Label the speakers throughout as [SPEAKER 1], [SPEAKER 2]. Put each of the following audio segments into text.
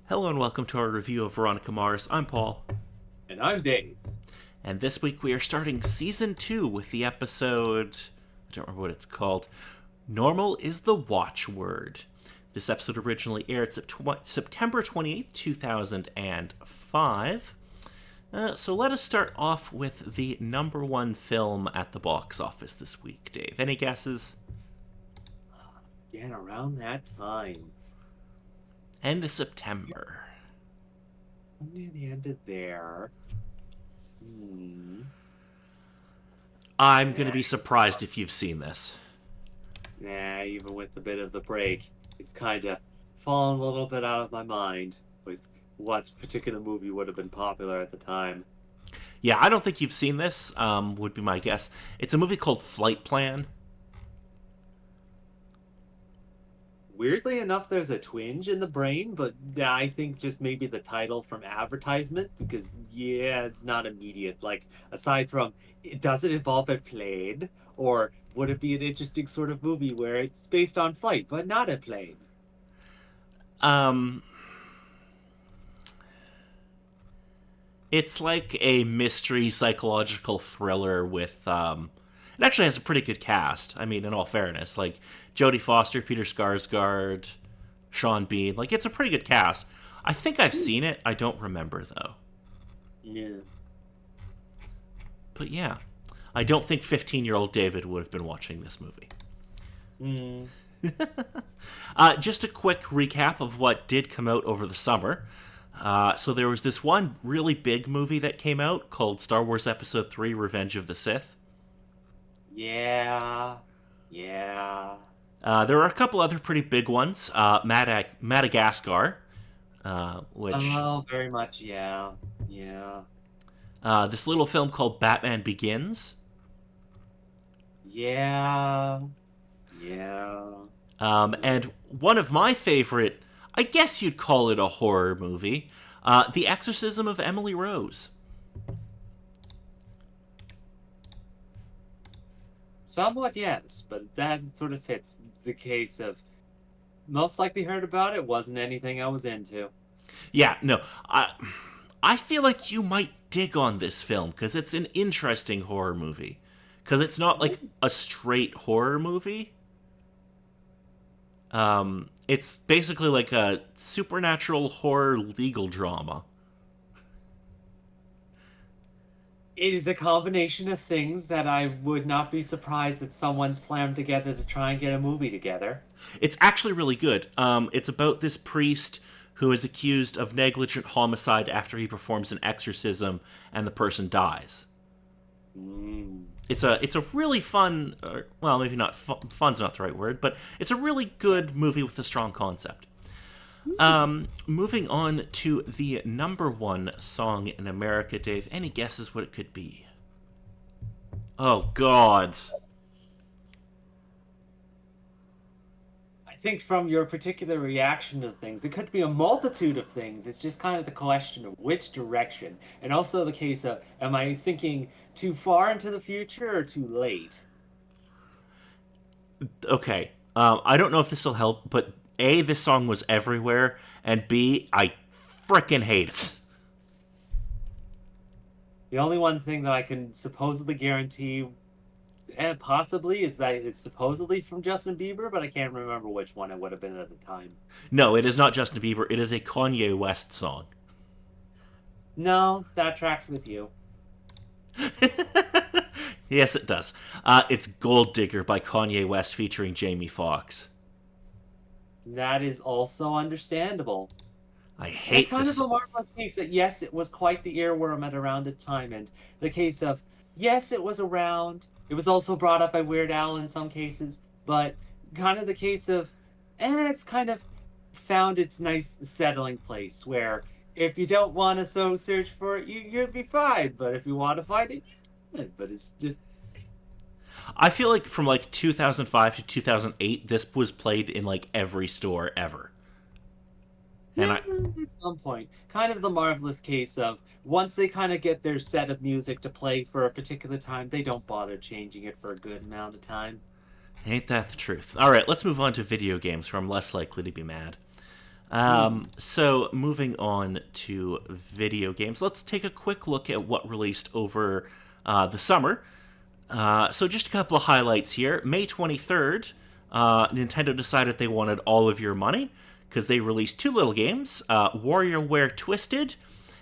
[SPEAKER 1] Hello and welcome to our review of Veronica Mars. I'm Paul.
[SPEAKER 2] And I'm Dave.
[SPEAKER 1] And this week we are starting Season 2 with the episode, I don't remember what it's called, Normal is the Watchword. This episode originally aired September 28th, 2005. So let us start off with the number one film at the box office this week, Dave. Any guesses?
[SPEAKER 2] Again, around that time.
[SPEAKER 1] End of September.
[SPEAKER 2] When it ended there. Hmm.
[SPEAKER 1] I'm going to
[SPEAKER 2] Nah,
[SPEAKER 1] be surprised if you've seen this.
[SPEAKER 2] even with the bit of the break, it's kind of fallen a little bit out of my mind with what particular movie would have been popular at the time.
[SPEAKER 1] Yeah, I don't think you've seen this, would be my guess. It's a movie called Flight Plan.
[SPEAKER 2] Weirdly enough, there's a twinge in the brain, but yeah, I think just maybe the title from advertisement, because yeah, it's not immediate. Like, aside from, does it involve a plane? Or would it be an interesting sort of movie where it's based on flight, but not a plane?
[SPEAKER 1] Um, it's like a mystery psychological thriller with, it actually has a pretty good cast. I mean, in all fairness, like Jodie Foster, Peter Skarsgård, Sean Bean. Like, it's a pretty good cast. I think I've seen it. I don't remember though.
[SPEAKER 2] Yeah.
[SPEAKER 1] But yeah, I don't think 15-year-old David would have been watching this movie.
[SPEAKER 2] Hmm.
[SPEAKER 1] Just a quick recap of what did come out over the summer. So there was this one really big movie that came out called Star Wars Episode 3 Revenge of the Sith.
[SPEAKER 2] Yeah. Yeah.
[SPEAKER 1] There were a couple other pretty big ones. Madagascar, which
[SPEAKER 2] Oh, very much, yeah. Yeah.
[SPEAKER 1] this little film called Batman Begins,
[SPEAKER 2] Yeah. Yeah.
[SPEAKER 1] and one of my favorite, I guess you'd call it a horror movie, The Exorcism of Emily Rose.
[SPEAKER 2] Somewhat, yes, but that sort of sits the case of most likely heard about it, wasn't anything I was into.
[SPEAKER 1] Yeah, no, I feel like you might dig on this film because it's an interesting horror movie. Because it's not like a straight horror movie. It's basically like a supernatural horror legal drama.
[SPEAKER 2] It is a combination of things that I would not be surprised that someone slammed together to try and get a movie together.
[SPEAKER 1] It's actually really good. It's about this priest who is accused of negligent homicide after he performs an exorcism and the person dies.
[SPEAKER 2] Mm.
[SPEAKER 1] It's a really fun, well, maybe not fun's not the right word, but it's a really good movie with a strong concept. Moving on to the number one song in America, Dave. Any guesses what it could be? Oh God.
[SPEAKER 2] I think from your particular reaction of things, it could be a multitude of things. It's just kind of the question of which direction. And also the case of, am I thinking too far into the future or too late?
[SPEAKER 1] Okay. I don't know if this will help, but A, this song was everywhere, and B, I frickin' hate it.
[SPEAKER 2] The only one thing that I can supposedly guarantee, possibly, is that it's supposedly from Justin Bieber, but I can't remember which one it would have been at the time.
[SPEAKER 1] No, it is not Justin Bieber. It is a Kanye West song.
[SPEAKER 2] No, that tracks with you.
[SPEAKER 1] Yes, it does. It's Gold Digger by Kanye West featuring Jamie Foxx.
[SPEAKER 2] That is also understandable.
[SPEAKER 1] I
[SPEAKER 2] It's
[SPEAKER 1] hate
[SPEAKER 2] kind of
[SPEAKER 1] this.
[SPEAKER 2] a marvelous case that, yes, it was quite the earworm at around the time, and the case of, yes, it was around. It was also brought up by Weird Al in some cases, but kind of the case of, it's kind of found its nice settling place where if you don't want to so search for it, you'll be fine. But if you want to find it, but it's just
[SPEAKER 1] I feel like from like 2005 to 2008, this was played in like every store ever. And
[SPEAKER 2] yeah,
[SPEAKER 1] I,
[SPEAKER 2] at some point, kind of the marvelous case of once they kind of get their set of music to play for a particular time, they don't bother changing it for a good amount of time.
[SPEAKER 1] Ain't that the truth? All right, let's move on to video games where I'm less likely to be mad.
[SPEAKER 2] Hmm.
[SPEAKER 1] So moving on to video games, let's take a quick look at what released over the summer. So just a couple of highlights here. May 23rd, Nintendo decided they wanted all of your money because they released two little games, WarioWare Twisted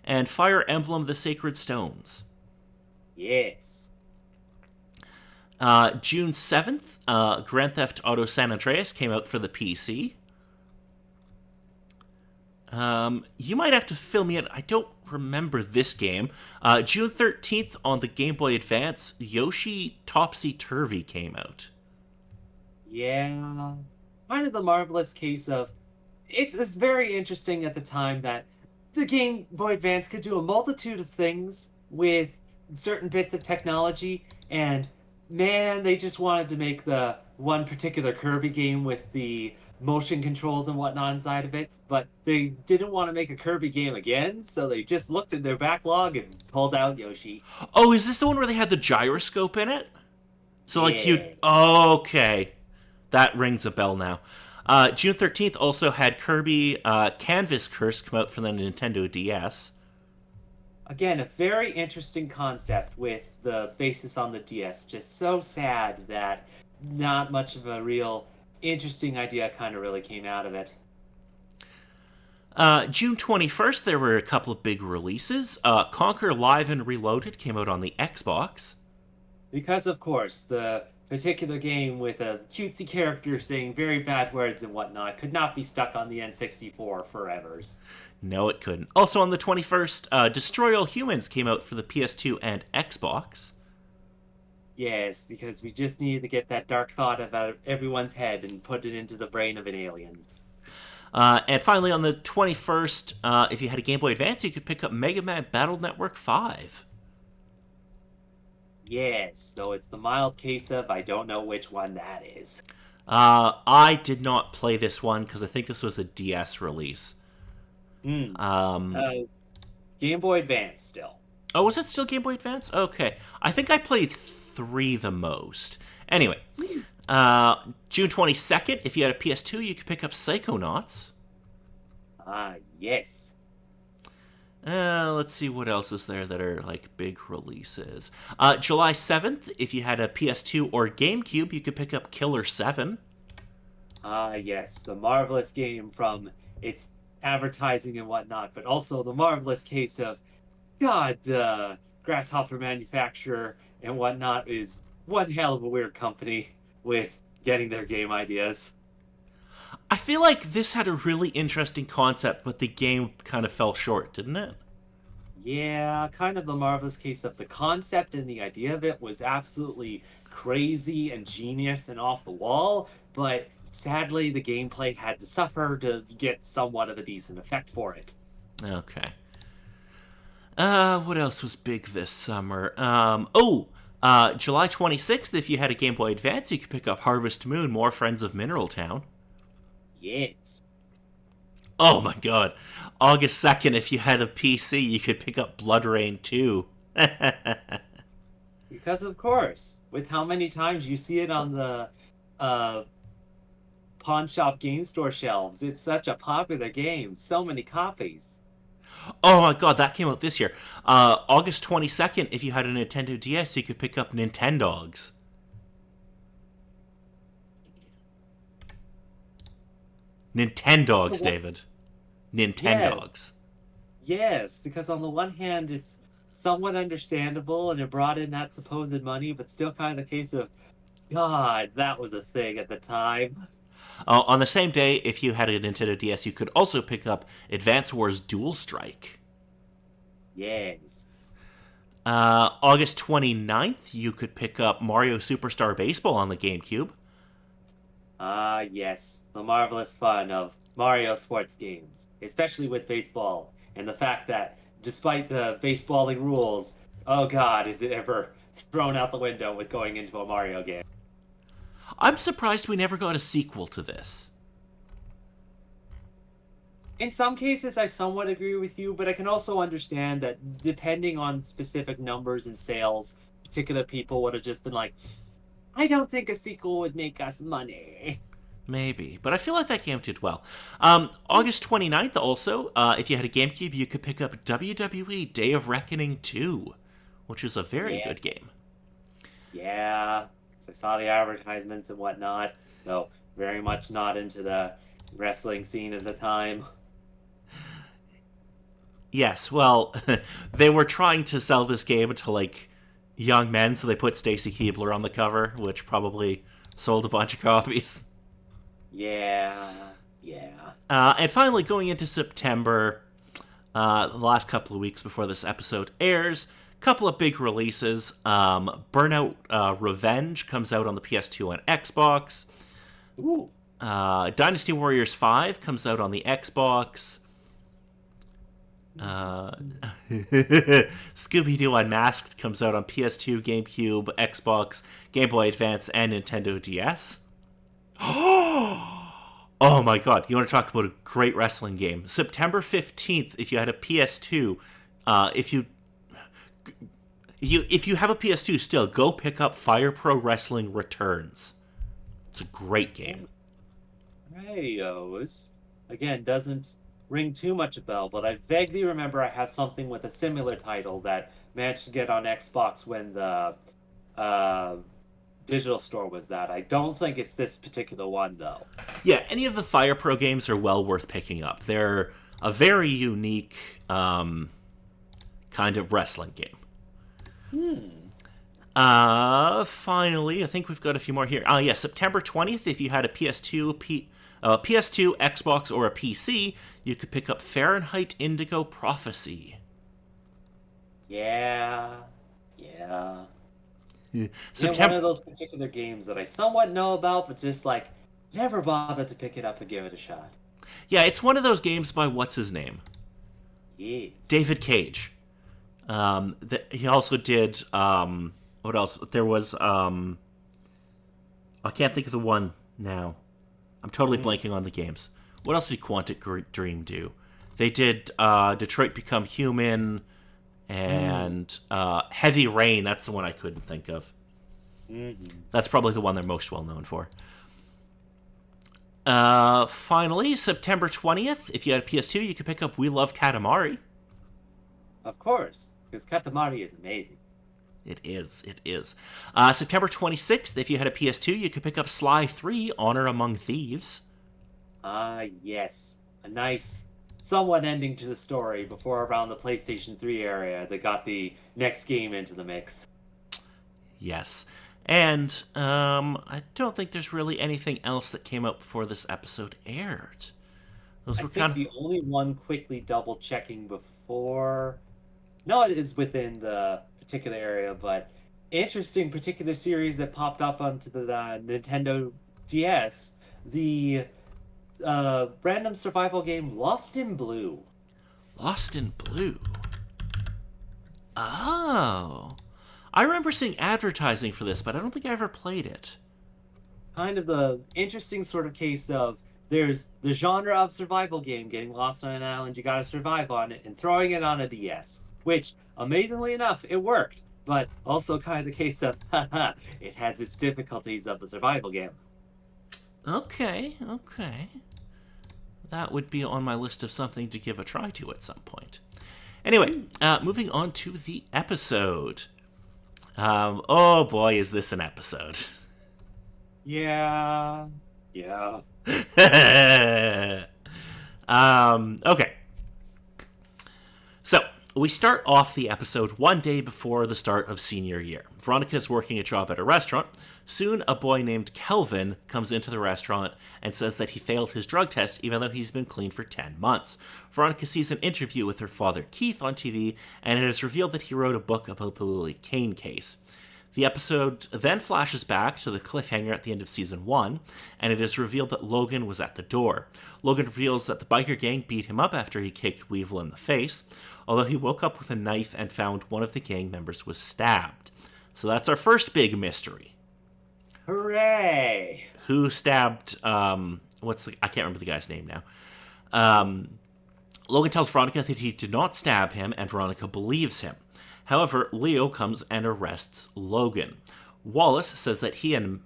[SPEAKER 1] and Fire Emblem The Sacred Stones.
[SPEAKER 2] Yes.
[SPEAKER 1] June 7th, Grand Theft Auto San Andreas came out for the PC. You might have to fill me in. I don't remember this game. June 13th on the Game Boy Advance, Yoshi Topsy Turvy came out.
[SPEAKER 2] Yeah. Kind of the marvelous case of it's very interesting at the time that the Game Boy Advance could do a multitude of things with certain bits of technology, and man, they just wanted to make the one particular Kirby game with the motion controls and whatnot inside of it, but they didn't want to make a Kirby game again, so they just looked at their backlog and pulled out Yoshi.
[SPEAKER 1] Oh, is this the one where they had the gyroscope in it? So, like, you.
[SPEAKER 2] Yeah.
[SPEAKER 1] Okay. That rings a bell now. June 13th also had Kirby Canvas Curse come out for the Nintendo DS.
[SPEAKER 2] Again, a very interesting concept with the basis on the DS. Just so sad that not much of a real interesting idea kind of really came out of it.
[SPEAKER 1] June 21st, there were a couple of big releases. Conquer Live and Reloaded came out on the Xbox.
[SPEAKER 2] Because, of course, the particular game with a cutesy character saying very bad words and whatnot could not be stuck on the N64 forevers.
[SPEAKER 1] No, it couldn't. Also on the 21st, Destroy All Humans came out for the PS2 and Xbox.
[SPEAKER 2] Yes, because we just needed to get that dark thought out of everyone's head and put it into the brain of an alien.
[SPEAKER 1] And finally, on the 21st, if you had a Game Boy Advance, you could pick up Mega Man Battle Network 5.
[SPEAKER 2] Yes, though it's the mild case of I don't know which one that is.
[SPEAKER 1] I did not play this one because I think this was a DS release.
[SPEAKER 2] Hmm.
[SPEAKER 1] Um,
[SPEAKER 2] Uh, Game Boy Advance still.
[SPEAKER 1] oh, was it still Game Boy Advance? Okay. I think I played 3 the most. Anyway, June 22nd, if you had a PS2, you could pick up Psychonauts.
[SPEAKER 2] Ah, yes.
[SPEAKER 1] Let's see what else is there that are like big releases. July 7th, if you had a PS2 or GameCube, you could pick up Killer 7.
[SPEAKER 2] Ah, yes. The marvelous game from its advertising and whatnot, but also the marvelous case of, God, the Grasshopper manufacturer and whatnot is one hell of a weird company with getting their game ideas.
[SPEAKER 1] I feel like this had a really interesting concept, but the game kind of fell short, didn't it?
[SPEAKER 2] Yeah, kind of the marvelous case of the concept and the idea of it was absolutely crazy and genius and off the wall, but sadly the gameplay had to suffer to get somewhat of a decent effect for it.
[SPEAKER 1] Okay. What else was big this summer? July 26th, if you had a Game Boy Advance, you could pick up Harvest Moon, More Friends of Mineral Town.
[SPEAKER 2] Yes.
[SPEAKER 1] Oh my god. August 2nd, if you had a PC, you could pick up Blood Rain 2.
[SPEAKER 2] Because of course, with how many times you see it on the uh pawn shop game store shelves, it's such a popular game. So many copies.
[SPEAKER 1] Oh my god, that came out this year. August 22nd, if you had a Nintendo DS, you could pick up Nintendogs. Nintendogs, David.
[SPEAKER 2] Yes.
[SPEAKER 1] Nintendogs.
[SPEAKER 2] Yes, because on the one hand, it's somewhat understandable and it brought in that supposed money, but still kind of the case of, God, that was a thing at the time.
[SPEAKER 1] On the same day, if you had a Nintendo DS, you could also pick up Advance Wars Dual Strike.
[SPEAKER 2] Yes.
[SPEAKER 1] August 29th, you could pick up Mario Superstar Baseball on the GameCube.
[SPEAKER 2] Ah, yes. The marvelous fun of Mario sports games, especially with baseball, and the fact that despite the baseballing rules, oh God, is it ever thrown out the window with going into a Mario game?
[SPEAKER 1] I'm surprised we never got a sequel to this.
[SPEAKER 2] In some cases, I somewhat agree with you, but I can also understand that depending on specific numbers and sales, particular people would have just been like, I don't think a sequel would make us money.
[SPEAKER 1] Maybe. But I feel like that game did well. August 29th, also, if you had a GameCube, you could pick up WWE Day of Reckoning 2, which is a very
[SPEAKER 2] Yeah.
[SPEAKER 1] good game.
[SPEAKER 2] Yeah. 'Cause I saw the advertisements and whatnot. Though very much not into the wrestling scene at the time.
[SPEAKER 1] Yes, well, they were trying to sell this game to, like, young men, so they put Stacy Keibler on the cover, which probably sold a bunch of copies.
[SPEAKER 2] Yeah. Yeah.
[SPEAKER 1] And finally, going into September, the last couple of weeks before this episode airs, couple of big releases. Burnout Revenge comes out on the PS2 and Xbox.
[SPEAKER 2] Ooh.
[SPEAKER 1] Dynasty Warriors 5 comes out on the Xbox. Scooby-Doo Unmasked comes out on PS2, GameCube, Xbox, Game Boy Advance, and Nintendo DS. Oh my god, you want to talk about a great wrestling game. September 15th, if you had a PS2, if you have a PS2 still, go pick up Fire Pro Wrestling Returns. It's a great game.
[SPEAKER 2] Rayos. Again, doesn't ring too much a bell, but I vaguely remember I have something with a similar title that managed to get on Xbox when the digital store was that. I don't think it's this particular one, though.
[SPEAKER 1] Yeah, any of the Fire Pro games are well worth picking up. They're a very unique kind of wrestling game. Finally, I think we've got a few more here. Yeah, September 20th, if you had a PS2, Xbox, or a PC, you could pick up Fahrenheit Indigo Prophecy.
[SPEAKER 2] Yeah.
[SPEAKER 1] September.
[SPEAKER 2] One of those particular games that I somewhat know about, but just like never bothered to pick it up and give it a shot.
[SPEAKER 1] Yeah, it's one of those games by what's his name?
[SPEAKER 2] Yes.
[SPEAKER 1] David Cage. He also did what else? There was I can't think of the one now. I'm totally blanking on the games. What else did Quantic Dream do? They did Detroit Become Human and Heavy Rain. That's the one I couldn't think of. That's probably the one they're most well known for. Finally, September 20th, if you had a PS2, you could pick up We Love Katamari.
[SPEAKER 2] Of course, because Katamari is amazing.
[SPEAKER 1] It is. September 26th, if you had a PS2, you could pick up Sly 3, Honor Among Thieves.
[SPEAKER 2] Yes. A nice, somewhat ending to the story before around the PlayStation 3 area that got the next game into the mix.
[SPEAKER 1] Yes. And I don't think there's really anything else that came out before this episode aired. Those were kind of
[SPEAKER 2] the only one quickly double checking before. No, it is within the particular area, but interesting particular series that popped up onto the Nintendo DS, the random survival game Lost in Blue.
[SPEAKER 1] Lost in Blue. Oh. I remember seeing advertising for this, but I don't think I ever played it.
[SPEAKER 2] Kind of the interesting sort of case of there's the genre of survival game, getting lost on an island, you gotta survive on it, and throwing it on a DS. Which, amazingly enough, it worked. But also kind of the case of, haha, it has its difficulties of a survival game.
[SPEAKER 1] Okay. That would be on my list of something to give a try to at some point. Anyway, moving on to the episode. Oh boy, is this an episode.
[SPEAKER 2] Yeah.
[SPEAKER 1] Okay. So, we start off the episode one day before the start of senior year. Veronica is working a job at a restaurant. Soon, a boy named Kelvin comes into the restaurant and says that he failed his drug test even though he's been clean for 10 months. Veronica sees an interview with her father, Keith, on TV, and it is revealed that he wrote a book about the Lily Kane case. The episode then flashes back to the cliffhanger at the end of Season 1, and it is revealed that Logan was at the door. Logan reveals that the biker gang beat him up after he kicked Weevil in the face, although he woke up with a knife and found one of the gang members was stabbed. So that's our first big mystery.
[SPEAKER 2] Hooray!
[SPEAKER 1] Who stabbed, I can't remember the guy's name now. Logan tells Veronica that he did not stab him, and Veronica believes him. However, Leo comes and arrests Logan. Wallace says that he and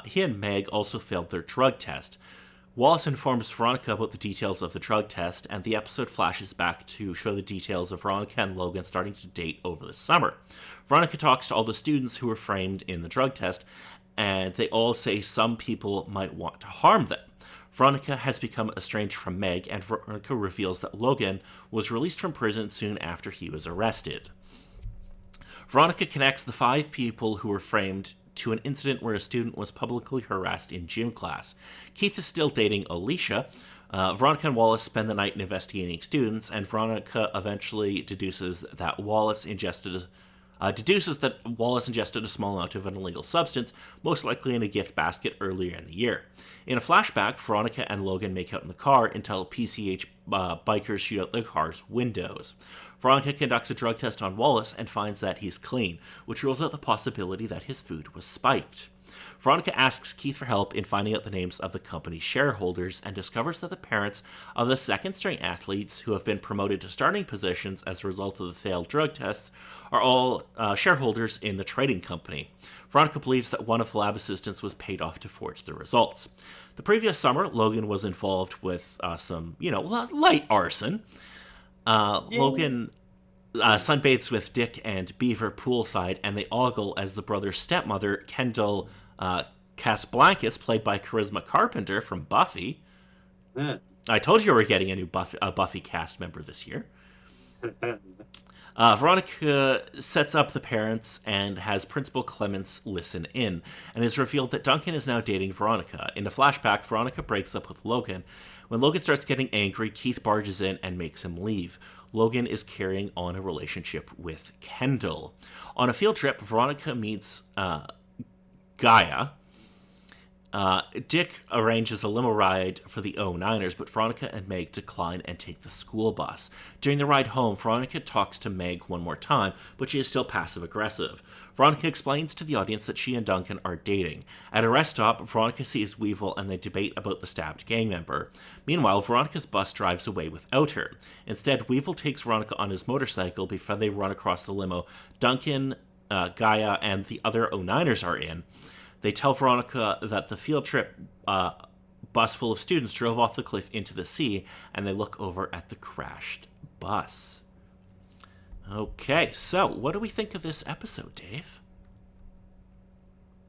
[SPEAKER 1] he and Meg also failed their drug test. Wallace informs Veronica about the details of the drug test, and the episode flashes back to show the details of Veronica and Logan starting to date over the summer. Veronica talks to all the students who were framed in the drug test, and they all say some people might want to harm them. Veronica has become estranged from Meg, and Veronica reveals that Logan was released from prison soon after he was arrested. Veronica connects the 5 people who were framed to an incident where a student was publicly harassed in gym class. Keith is still dating Alicia. Veronica and Wallace spend the night investigating students, and Veronica eventually deduces that Wallace ingested a small amount of an illegal substance, most likely in a gift basket earlier in the year. In a flashback, Veronica and Logan make out in the car until PCH bikers shoot out the car's windows. Veronica conducts a drug test on Wallace and finds that he's clean, which rules out the possibility that his food was spiked. Veronica asks Keith for help in finding out the names of the company's shareholders and discovers that the parents of the second-string athletes who have been promoted to starting positions as a result of the failed drug tests are all shareholders in the trading company. Veronica believes that one of the lab assistants was paid off to forge the results. The previous summer, Logan was involved with some, light arson. Logan sunbathes with Dick and Beaver poolside, and they ogle as the brother's stepmother, Kendall Casablancas, played by Charisma Carpenter from Buffy. I told you we were getting a new Buffy cast member this year. Veronica sets up the parents and has Principal Clements listen in, and it's revealed that Duncan is now dating Veronica. In the flashback, Veronica breaks up with Logan. When Logan starts getting angry, Keith barges in and makes him leave. Logan is carrying on a relationship with Kendall. On a field trip, Veronica meets Gaia. Dick arranges a limo ride for the 09ers, but Veronica and Meg decline and take the school bus. During the ride home, Veronica talks to Meg one more time, but she is still passive-aggressive. Veronica explains to the audience that she and Duncan are dating. At a rest stop, Veronica sees Weevil and they debate about the stabbed gang member. Meanwhile, Veronica's bus drives away without her. Instead, Weevil takes Veronica on his motorcycle before they run across the limo Duncan, Gaia, and the other 09ers are in. They tell Veronica that the field trip bus full of students drove off the cliff into the sea, and they look over at the crashed bus. Okay, so what do we think of this episode, Dave?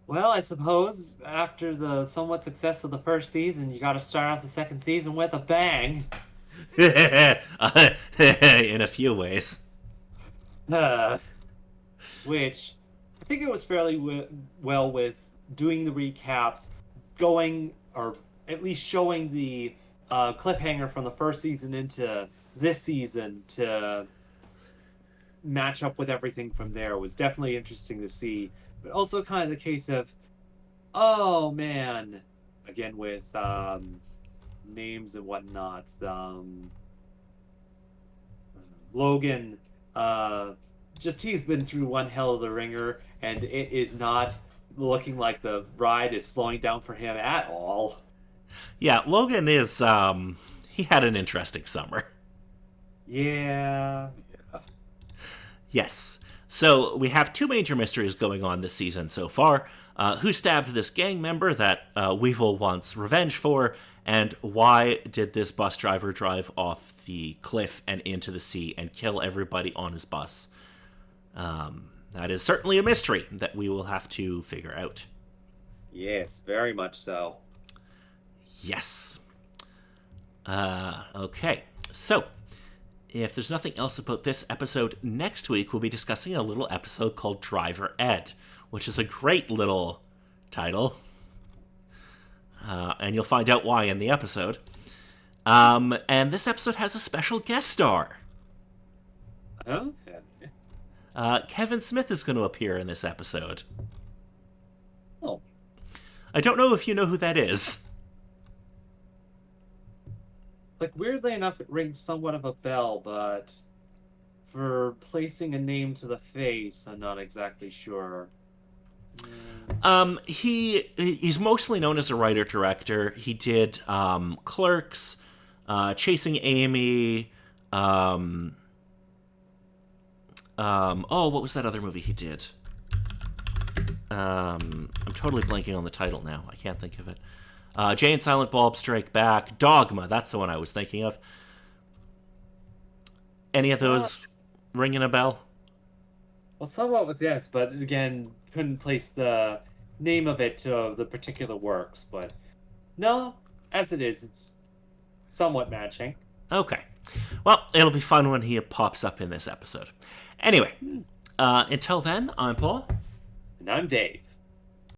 [SPEAKER 2] Well, I suppose after the somewhat success of the first season, you got to start off the second season with a bang.
[SPEAKER 1] In a few ways.
[SPEAKER 2] Which I think it was fairly well with doing the recaps, going, or at least showing the cliffhanger from the first season into this season to match up with everything from there was definitely interesting to see. But also kind of the case of, oh man, again with names and whatnot. Logan, he's been through one hell of the ringer, and it is not looking like the ride is slowing down for him at all.
[SPEAKER 1] Yeah, Logan is, he had an interesting summer.
[SPEAKER 2] Yeah.
[SPEAKER 1] Yes. So we have 2 major mysteries going on this season so far. Who stabbed this gang member that Weevil wants revenge for, and why did this bus driver drive off the cliff and into the sea and kill everybody on his bus? That is certainly a mystery that we will have to figure out.
[SPEAKER 2] Yes, very much so.
[SPEAKER 1] Yes. Okay, so if there's nothing else about this episode, next week we'll be discussing a little episode called Driver Ed, which is a great little title. And you'll find out why in the episode. And this episode has a special guest star.
[SPEAKER 2] Oh?
[SPEAKER 1] Kevin Smith is going to appear in this episode.
[SPEAKER 2] Oh.
[SPEAKER 1] I don't know if you know who that is.
[SPEAKER 2] Like, weirdly enough, it rings somewhat of a bell, but for placing a name to the face, I'm not exactly sure.
[SPEAKER 1] He's mostly known as a writer-director. He did Clerks, Chasing Amy, what was that other movie he did? I'm totally blanking on the title now. I can't think of it. Jay and Silent Bob Strike Back. Dogma. That's the one I was thinking of. Any of those ringing a bell?
[SPEAKER 2] Well, somewhat with this, but again, couldn't place the name of it to the particular works. But no, as it is, it's somewhat matching.
[SPEAKER 1] Okay. Well, it'll be fun when he pops up in this episode. Anyway, until then, I'm Paul.
[SPEAKER 2] And I'm Dave.